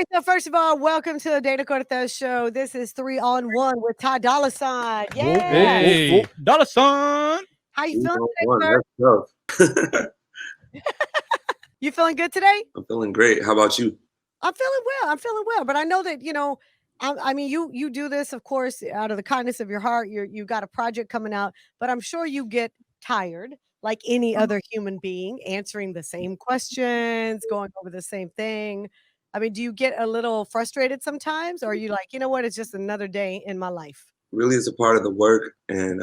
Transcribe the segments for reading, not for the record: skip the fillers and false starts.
right, so first of all, welcome to the Dana Cortez show. This is 3-on-1 with Dolla. Yeah. Hey, Dolla Sign. How you feeling today, One, sir? that's tough. You feeling good today? I'm feeling great. How about you? I'm feeling well. But I know that, I mean, you do this, of course, out of the kindness of your heart. You got a project coming out, but I'm sure you get tired like any other human being, answering the same questions, going over the same thing. I mean, do you get a little frustrated sometimes, or are you like, you know what, it's just another day in my life? Really, it's a part of the work, and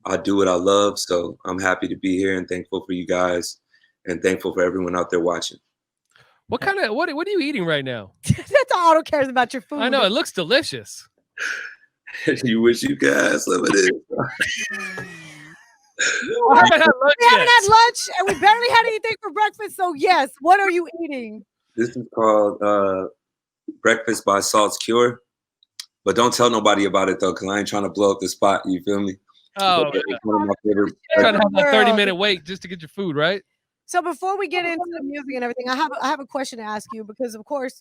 I do what I love. So I'm happy to be here and thankful for you guys, and thankful for everyone out there watching. What are you eating right now? That's all Otto cares about, your food. I know, it looks delicious. You wish you could have some of this. We haven't had lunch, and we barely had anything for breakfast. So yes, what are you eating? This is called Breakfast by Salt's Cure. But don't tell nobody about it, though, because I ain't trying to blow up the spot. You feel me? Oh, it's one of my favorite. Trying to have that 30-minute wait just to get your food, right? So before we get into the music and everything, I have a question to ask you, because of course,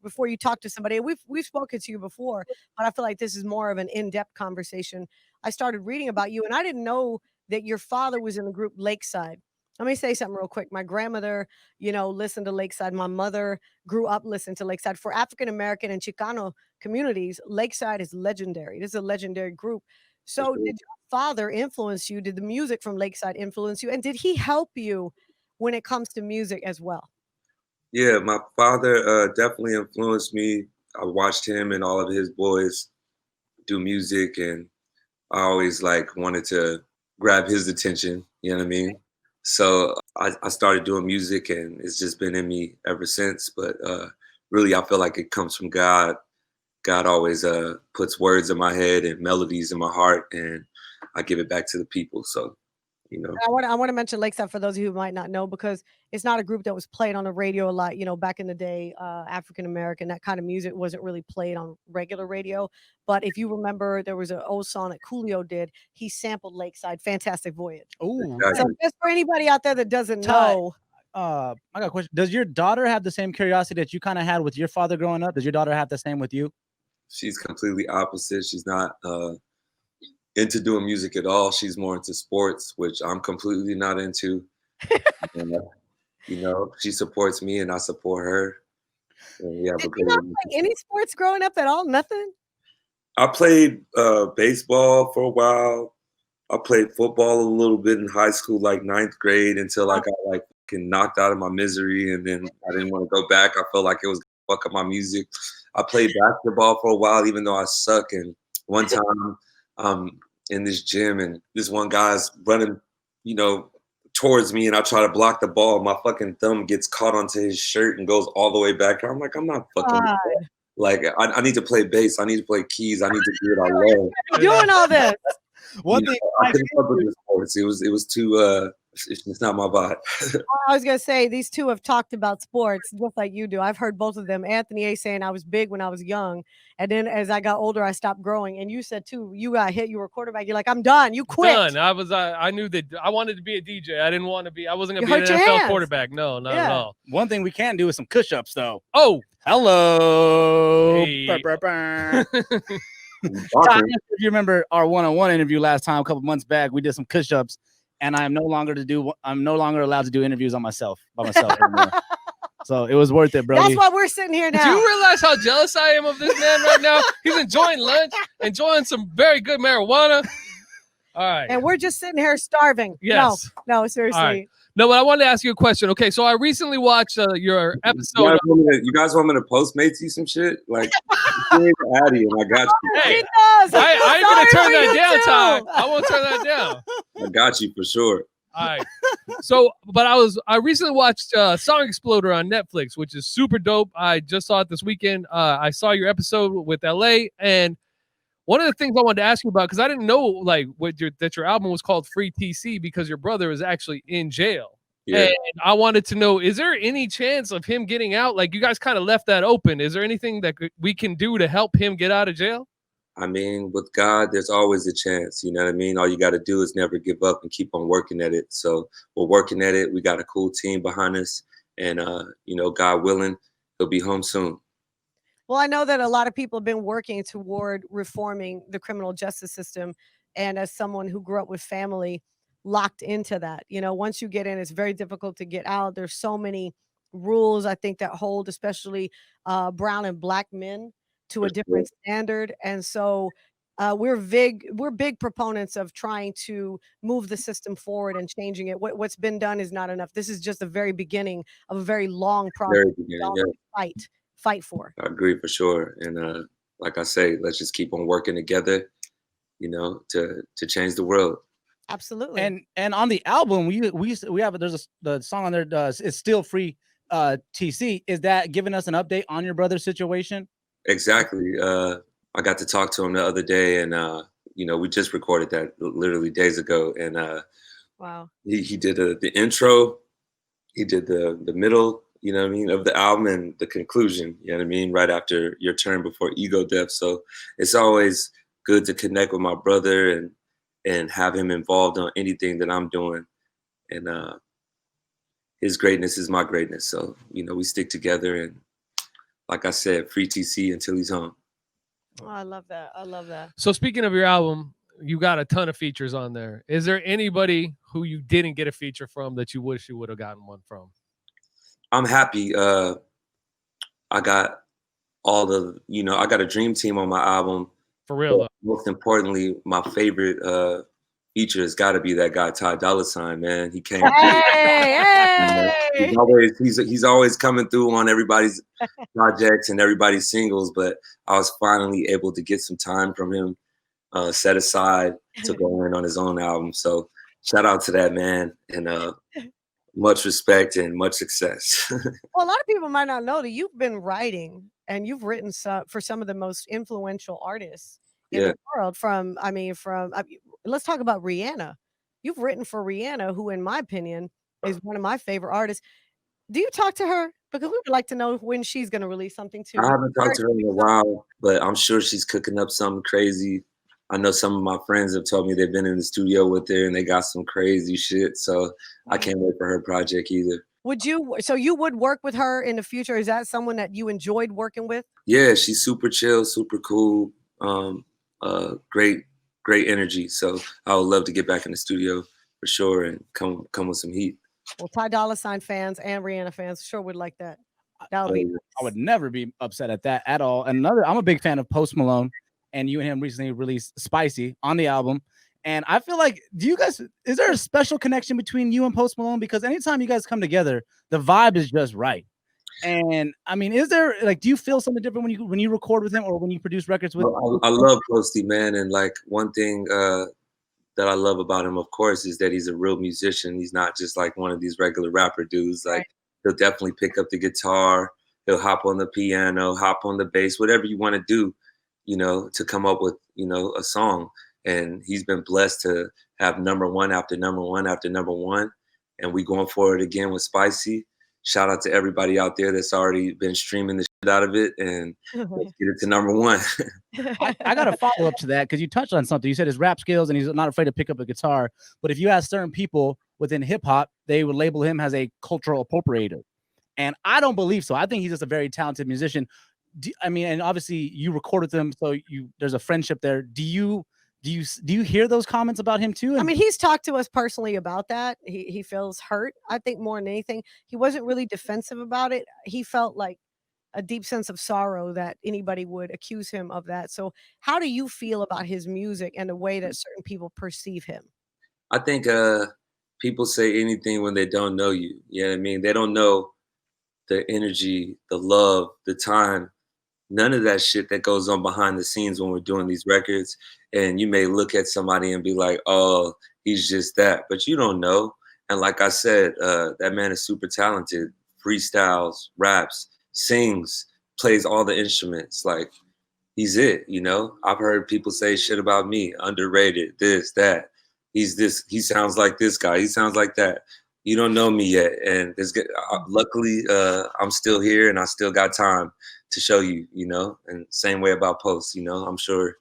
before you talk to somebody, we've spoken to you before, but I feel like this is more of an in-depth conversation. I started reading about you, and I didn't know that your father was in the group Lakeside. Let me say something real quick. My grandmother, listened to Lakeside. My mother grew up listening to Lakeside. For African American and Chicano communities, Lakeside is legendary. This is a legendary group. So did your father influence you? Did the music from Lakeside influence you? And did he help you when it comes to music as well? Yeah, my father definitely influenced me. I watched him and all of his boys do music, and I always wanted to grab his attention, you know what I mean? So I started doing music, and it's just been in me ever since. But really, I feel like it comes from God. God always puts words in my head and melodies in my heart, and I give it back to the people. So, I want to mention Lakeside for those of you who might not know, because it's not a group that was played on the radio a lot. Back in the day, African American, that kind of music wasn't really played on regular radio. But if you remember, there was an old song that Coolio did. He sampled Lakeside, "Fantastic Voyage." Oh, so just for anybody out there that doesn't know. I got a question. Does your daughter have the same curiosity that you kind of had with your father growing up? Does your daughter have the same with you? She's completely opposite. She's not into doing music at all. She's more into sports, which I'm completely not into. She supports me and I support her. And Did you not play any sports growing up at all? Nothing? I played baseball for a while. I played football a little bit in high school, like 9th grade, until I got knocked out of my misery, and then I didn't want to go back. I felt like it was gonna fuck up my music. I played basketball for a while, even though I suck. And one time, in this gym, and this one guy's running, towards me, and I try to block the ball. My fucking thumb gets caught onto his shirt and goes all the way back. I'm like, I'm not fucking. I need to play bass. I need to play keys. I need to do what I love. Doing all this. One thing I couldn't fuck with the sports. It was too. It's not my vibe. I was gonna say, these two have talked about sports just like you do. I've heard both of them. Anthony A saying I was big when I was young, and then as I got older, I stopped growing. And you said too, you got hit. You were a quarterback. You're like, I'm done. You quit. Done. I knew that I wanted to be a DJ. I didn't want to be. I wasn't gonna be an NFL quarterback. No, not at all. One thing we can do is some push-ups, though. Oh, hello. Hey. If you remember our one-on-one interview last time, a couple months back, we did some push-ups, and I'm no longer allowed to do interviews by myself anymore. So it was worth it, bro. That's why we're sitting here now. Do you realize how jealous I am of this man right now? He's enjoying lunch, enjoying some very good marijuana. All right. And we're just sitting here starving. Yes. No, seriously. Right. No, but I wanted to ask you a question. Okay, so I recently watched your episode. You guys want me to Postmates you some shit? Like, Addy, and I got you. Hey, I ain't gonna turn that down, Ty. I won't turn that down. I got you for sure. All right. So, but I recently watched Song Exploder on Netflix, which is super dope. I just saw it this weekend. I saw your episode with LA, and one of the things I wanted to ask you about, because I didn't know that your album was called Free TC because your brother is actually in jail. Yeah. And I wanted to know, is there any chance of him getting out? Like, you guys kind of left that open. Is there anything that we can do to help him get out of jail? I mean, with God, there's always a chance. You know what I mean? All you got to do is never give up and keep on working at it. So we're working at it. We got a cool team behind us. And, God willing, he'll be home soon. Well, I know that a lot of people have been working toward reforming the criminal justice system. And as someone who grew up with family locked into that, once you get in, it's very difficult to get out. There's so many rules, I think, that hold, especially brown and black men to For a sure. different standard. And so we're big proponents of trying to move the system forward and changing it. What's been done is not enough. This is just the very beginning of a very long process Very we beginning, all yeah. need to fight for. I agree for sure. And like I say, let's just keep on working together, to change the world. Absolutely. And on the album, we have the song on there it's still free. TC, is that giving us an update on your brother's situation? Exactly. I got to talk to him the other day, and we just recorded that literally days ago. And Wow. he did the intro, he did the middle, of the album, and the conclusion, right after Your Turn Before Ego Death. So it's always good to connect with my brother and have him involved on anything that I'm doing. And his greatness is my greatness. So, we stick together, and like I said, free TC until he's home. Oh, I love that. I love that. So speaking of your album, you got a ton of features on there. Is there anybody who you didn't get a feature from that you wish you would have gotten one from? I'm happy. I got I got a dream team on my album. For real, though. Most importantly, my favorite feature has got to be that guy Dolla, man. He came. Hey. He's always coming through on everybody's projects and everybody's singles, but I was finally able to get some time from him set aside to go in on his own album. So shout out to that man, and much respect and much success. Well, a lot of people might not know that you've been writing and you've written for some of the most influential artists in Yeah. the world. Let's talk about Rihanna. You've written for Rihanna, who, in my opinion, is one of my favorite artists. Do you talk to her? Because we would like to know when she's going to release something too. I haven't talked to her in a while, but I'm sure she's cooking up something crazy. I know some of my friends have told me they've been in the studio with her and they got some crazy shit. So I can't wait for her project either. So you would work with her in the future? Is that someone that you enjoyed working with? Yeah, she's super chill, super cool. Great energy. So I would love to get back in the studio for sure and come with some heat. Well, Dolla fans and Rihanna fans sure would like that. That would be nice. I would never be upset at that at all. And I'm a big fan of Post Malone, and you and him recently released Spicy on the album. And I feel like, is there a special connection between you and Post Malone? Because anytime you guys come together, the vibe is just right. And I mean, is there do you feel something different when you record with him or when you produce records with? I love Posty, man, and one thing that I love about him, of course, is that he's a real musician. He's not just like one of these regular rapper dudes. Right. He'll definitely pick up the guitar. He'll hop on the piano, hop on the bass, whatever you want to do, to come up with, a song. And he's been blessed to have number one after number one after number one. And we going for it again with Spicy. Shout out to everybody out there that's already been streaming the shit out of it, and let's get it to number one. I got a follow up to that because you touched on something. You said his rap skills and he's not afraid to pick up a guitar. But if you ask certain people within hip hop, they would label him as a cultural appropriator. And I don't believe so. I think he's just a very talented musician. And obviously you recorded them, so there's a friendship there. Do you hear those comments about him too? I mean, he's talked to us personally about that. He feels hurt. I think more than anything, he wasn't really defensive about it. He felt like a deep sense of sorrow that anybody would accuse him of that. So how do you feel about his music and the way that certain people perceive him? I think people say anything when they don't know you. You know what I mean? They don't know the energy, the love, the time, none of that shit that goes on behind the scenes when we're doing these records. And you may look at somebody and be like, oh, he's just that, but you don't know. And like I said, that man is super talented, freestyles, raps, sings, plays all the instruments. He's it, I've heard people say shit about me, underrated, this, that. He's this, he sounds like this guy, he sounds like that. You don't know me yet. And luckily, I'm still here and I still got time to show you, and same way about Post, I'm sure,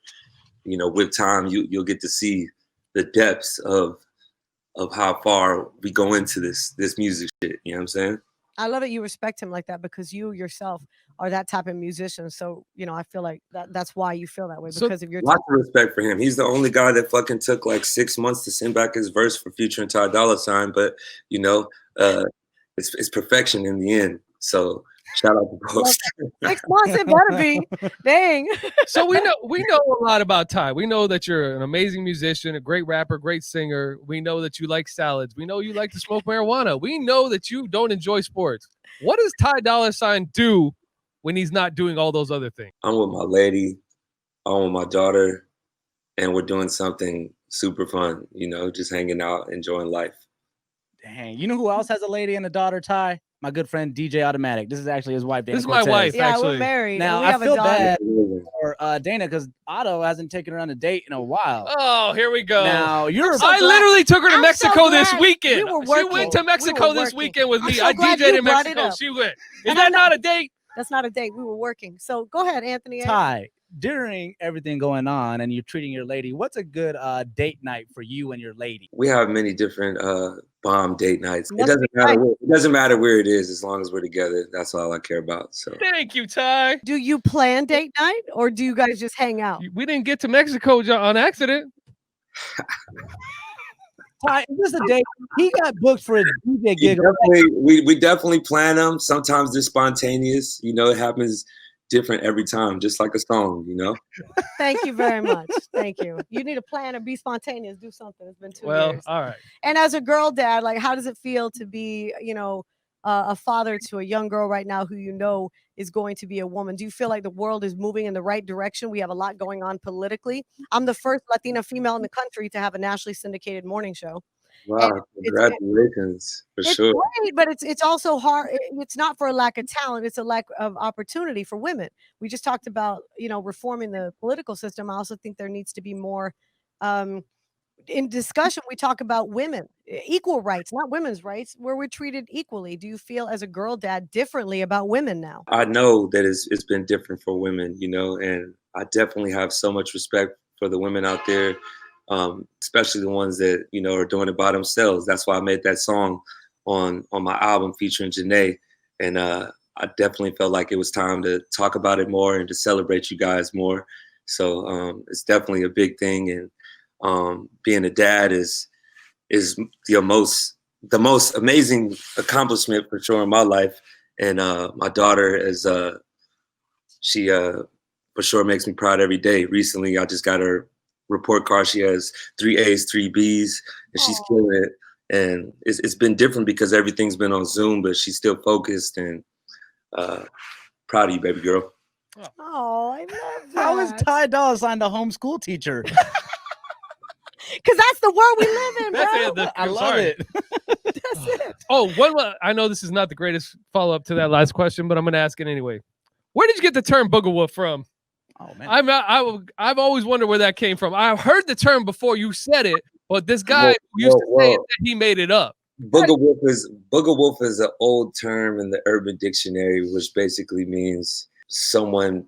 with time, you'll get to see the depths of how far we go into this music shit. You know what I'm saying? I love that you respect him like that because you yourself are that type of musician. So, I feel like that's why you feel that way So because of your Lots of respect for him. He's the only guy that fucking took like 6 months to send back his verse for Future and Ty Dolla $ign, but it's perfection in the end. So shout out to Post. 6 months. It better be. Dang. So we know a lot about Ty. We know that you're an amazing musician, a great rapper, great singer. We know that you like salads. We know you like to smoke marijuana. We know that you don't enjoy sports. What does Ty Dolla $ign do when he's not doing all those other things? I'm with my lady, I'm with my daughter, and we're doing something super fun, just hanging out, enjoying life. Dang, you know who else has a lady and a daughter, Ty? My good friend DJ Automatic. This is actually his wife, Dana. This is my Cortez. wife. Yeah, Actually. we're married. Now, and we I have feel a daughter. bad for Dana because Otto hasn't taken her on a date in a while. Oh, here we go. Now you're. I literally took her to I'm Mexico so this glad weekend. we were She working. went to We Mexico were this working. weekend with I'm me. so I glad DJ'd you in brought it Mexico. up. She went. Is And that I'm not a date? That's not a date. We were working. So go ahead, Anthony. Ty, during everything going on and you're treating your lady, what's a good date night for you and your lady? We have many different bomb date nights. It Must doesn't be matter. nice. It doesn't matter where it is, as long as we're together. That's all I care about. So Thank you, Ty. Do you plan date night or do you guys just hang out? We didn't get to Mexico on accident. Ty, is this a date? He got booked for a DJ gig. we definitely plan them. Sometimes they're spontaneous. It happens different every time, just like a song. Thank you very much. Thank you. You need a plan or be spontaneous. Do something. It's been 2 Well, years. all right. And as a girl dad, like, how does it feel to be, a father to a young girl right now who is going to be a woman? Do you feel like the world is moving in the right direction? We have a lot going on politically. I'm the first Latina female in the country to have a nationally syndicated morning show. Wow, congratulations for It's sure. great, but it's also hard. It's not for a lack of talent. It's a lack of opportunity for women. We just talked about, reforming the political system. I also think there needs to be more in discussion. We talk about women, equal rights, not women's rights, where we're treated equally. Do you feel as a girl dad differently about women now? I know that it's been different for women, and I definitely have so much respect for the women out there, especially the ones that are doing it by themselves. That's why I made that song on my album featuring Janae, and I definitely felt like it was time to talk about it more and to celebrate you guys more. So it's definitely a big thing, and being a dad is the most amazing accomplishment for sure in my life. And my daughter is she for sure makes me proud every day. Recently, I just got her report card. She has 3 A's, 3 B's, and she's killing it. And it's been different because everything's been on Zoom, but she's still focused, and proud of you, baby girl. Oh, I love that. How is Ty Dolla $ign the homeschool teacher? Because that's the world we live in, bro. I love it. That's it. Oh, I know this is not the greatest follow-up to that last question, but I'm going to ask it anyway. Where did you get the term boogaloo from? Oh, man. I've always wondered where that came from. I heard the term before you said it, but this guy who used to say it, he made it up. Booger wolf is an old term in the Urban Dictionary, which basically means someone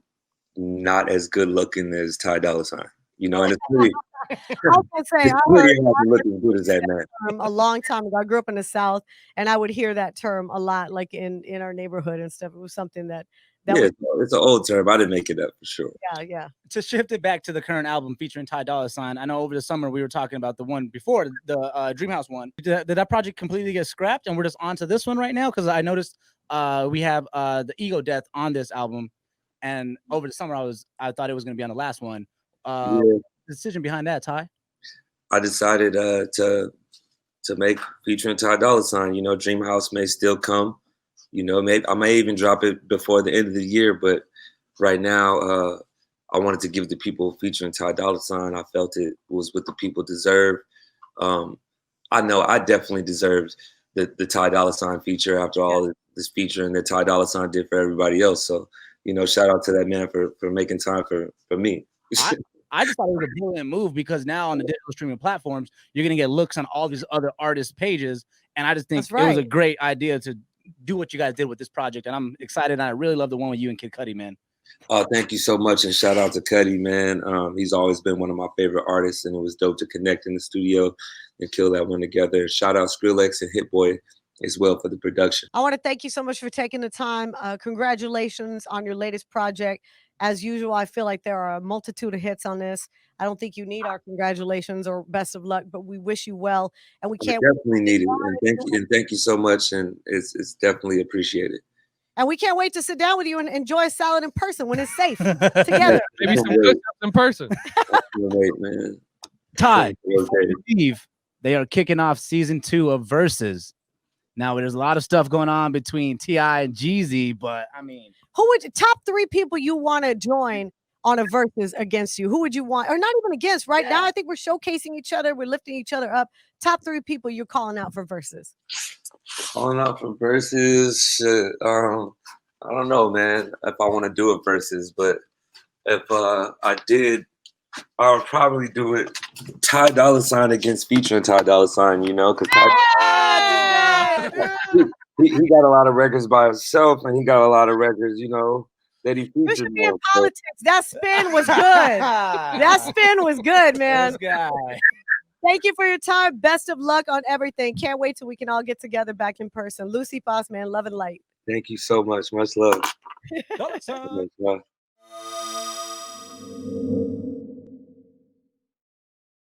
not as good looking as Ty Dolla $ign. And it's pretty. I was gonna say, It's pretty hard to look as good as that man. a long time ago. I grew up in the South, and I would hear that term a lot, like in our neighborhood and stuff. It was something that Yeah, it's an old term. I didn't make it up for sure. yeah. To shift it back to the current album featuring Ty Dolla $ign, I know over the summer we were talking about the one before, the Dreamhouse one. Did that project completely get scrapped and we're just on to this one right now? Because I noticed we have the Ego Death on this album, and over the summer I thought it was going to be on the last one. The decision behind that, Ty? I decided to make featuring Ty Dolla $ign. Dreamhouse may still come. Maybe I may even drop it before the end of the year, but right now I wanted to give the people featuring Ty Dolla $ign. I felt it was what the people deserve. I know I definitely deserved the Ty Dolla $ign feature after all this featuring that Ty Dolla $ign did for everybody else. So, shout out to that man for making time for me. I just thought it was a brilliant move because now on the digital streaming platforms, you're going to get looks on all these other artists' pages. And I just think it was a great idea to do what you guys did with this project. And I'm excited. And I really love the one with you and Kid Cudi, man. Oh, thank you so much. And shout out to Cudi, man. He's always been one of my favorite artists, and it was dope to connect in the studio and kill that one together. Shout out Skrillex and Hit Boy. as well for the production. I want to thank you so much for taking the time. Congratulations on your latest project. As usual, I feel like there are a multitude of hits on this. I don't think you need our congratulations or best of luck, but we wish you well, and we I can't definitely need it, and thank you so much, and it's definitely appreciated. and we can't wait to sit down with you and enjoy a salad in person when it's safe Yeah, together. Maybe some can't good wait. stuff in person. I can't wait, man. Ty, Okay. before you leave, they are kicking off season 2 of Versus. Now, there's a lot of stuff going on between T.I. and Jeezy, but I mean, Who would top 3 people you want to join on a versus against you? Who would you want, or not even against? Right now, I think we're showcasing each other. We're lifting each other up. Top 3 people you're calling out for versus. Calling out for verses. I don't know, man, if I want to do a versus, but if I did, I would probably do it Ty Dolla $ign against featuring Ty Dolla $ign, you know, because he got a lot of records by himself, and he got a lot of records, you know, that he You featured should be in on. politics. That spin was good. That spin was good, man. this guy. Thank you for your time. Best of luck on everything. Can't wait till we can all get together back in person. Lucy Foss, man, love and light. Thank you so much. Much love. Dollar sign. Much love.